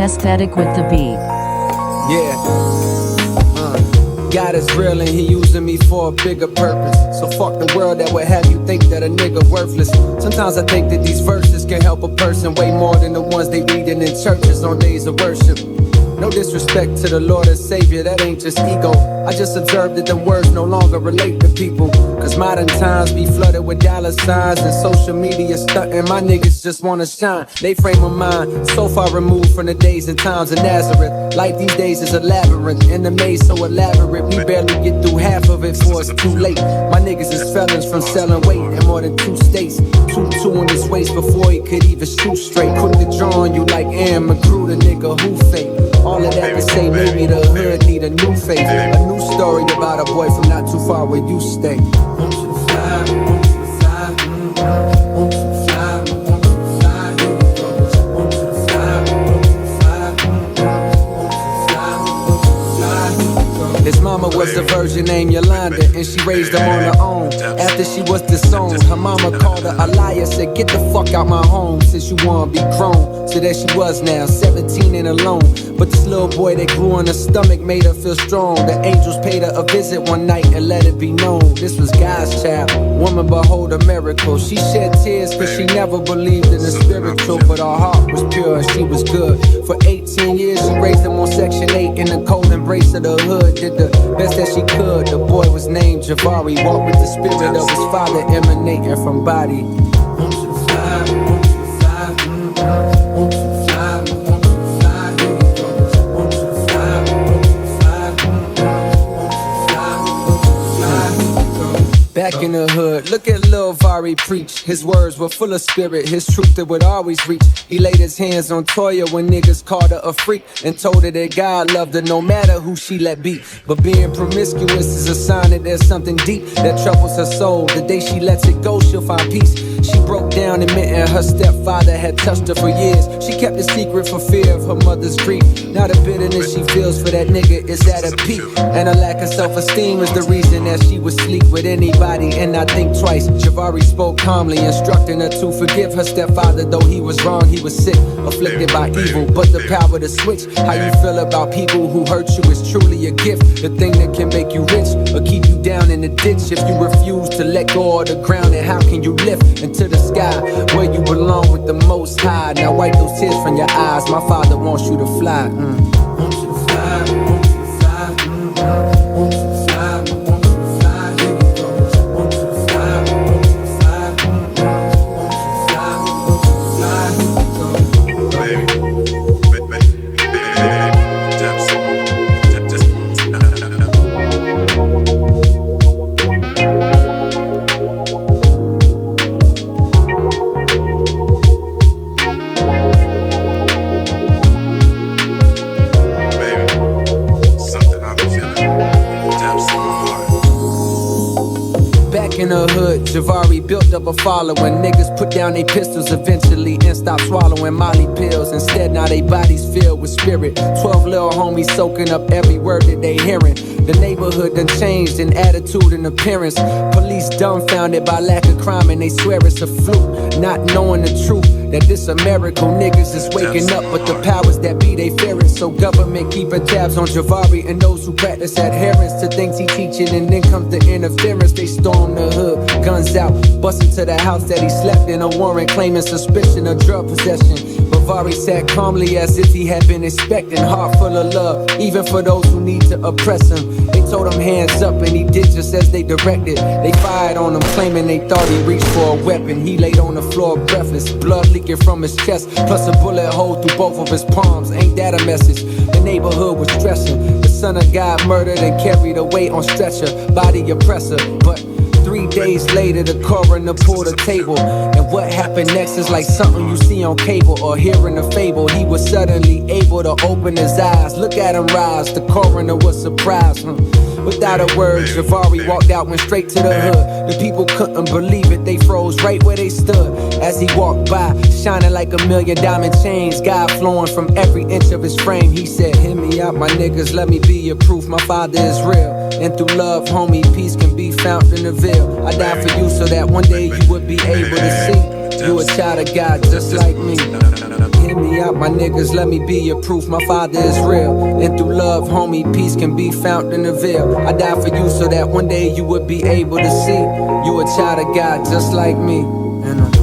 aesthetic with the beat. Yeah. God is real and he using me for a bigger purpose. So fuck the world that would have you think that a nigga worthless. Sometimes I think that these verses can help a person way more than the ones they reading in churches on days of worship. No disrespect to the Lord and Savior, that ain't just ego. I just observed that the words no longer relate to people. Cause modern times be flooded with dollar signs and social media stunting. My niggas just wanna shine. They frame of mind so far removed from the days and times of Nazareth. Life these days is a labyrinth and the maze so elaborate. We barely get through half of it before it's too late. My niggas is felons from selling weight in more than 2 states. 2 in his waist before he could even shoot straight. Quick to draw on you like Aaron McGrew, the nigga who fake. All of that to say maybe the hood need a new face. A new story about a boy from not too far where you stay. His mama was a virgin named Yolanda, and she raised him on her own. After she was disowned, her mama called her a liar, said get the fuck out my home since you wanna be grown. So there she was now, 17 and alone. But this little boy that grew in her stomach made her feel strong. The angels paid her a visit one night and let it be known this was God's child. Woman, behold a miracle. She shed tears cause she never believed in the spiritual, but her heart was pure and she was good. For 18 years she raised him on Section 8 in the cold embrace of the hood. Did the best that she could. The boy was named Javari. Walked with the spirit of his father emanating from body. Back in the hood, look at Lil Vari preach. His words were full of spirit, his truth that would always reach. He laid his hands on Toya when niggas called her a freak and told her that God loved her no matter who she let be. But being promiscuous is a sign that there's something deep that troubles her soul. The day she lets it go, she'll find peace. She broke down admitting her stepfather had touched her for years. She kept it secret for fear of her mother's grief. Now the bitterness she feels for that nigga is at a peak. And a lack of self-esteem is the reason that she would sleep with anybody and not think twice. Javari spoke calmly, instructing her to forgive her stepfather. Though he was wrong, he was sick, afflicted by evil, but the power to switch how you feel about people who hurt you is truly a gift. The thing that can make you rich or keep you down in the ditch. If you refuse to let go of the ground, then how can you lift into the sky where you belong with the Most High? Now wipe those tears from your eyes. My father wants you to fly. Wants you to fly, wants you to fly, wants you to fly. In the hood, Javari built up a following. Niggas put down their pistols eventually and stopped swallowing Molly pills. Instead, now they bodies filled with spirit. 12 little homies soaking up every word that they hearing. The neighborhood done changed in attitude and appearance. Police dumbfounded by lack of crime and they swear it's a fluke. Not knowing the truth that this a miracle. Niggas is waking up, but the powers that be, they fear it. So government keeping tabs on Javari and those who practice adherence to things he teaching. And then comes the interference. They storm the hood, guns out, bust into the house that he slept in. A warrant claiming suspicion of drug possession. Javari sat calmly as if he had been expecting. Heart full of love, even for those who need to oppress him. They told him hands up and he did just as they directed. They fired on him claiming they thought he reached for a weapon. He laid on the floor breathless, blood leaking from his chest, plus a bullet hole through both of his palms. Ain't that a message? The neighborhood was stressing. The son of God murdered and carried away on stretcher, body oppressor. But 3 days later, the coroner pulled a table. And what happened next is like something you see on cable or hear in a fable. He was suddenly able to open his eyes. Look at him rise, the coroner was surprised. Without a word, Javari walked out, went straight to the hood. The people couldn't believe it, they froze right where they stood. As he walked by, shining like a million diamond chains, God flowing from every inch of his frame. He said, hear me out, my niggas, let me be your proof, my father is real. And through love, homie, peace can be found in the veil. I died for you so that one day you would be able to see you a child of God just like me. Hear me out, my niggas, let me be your proof. My father is real, and through love, homie, peace can be found in the veil. I died for you so that one day you would be able to see you a child of God just like me. And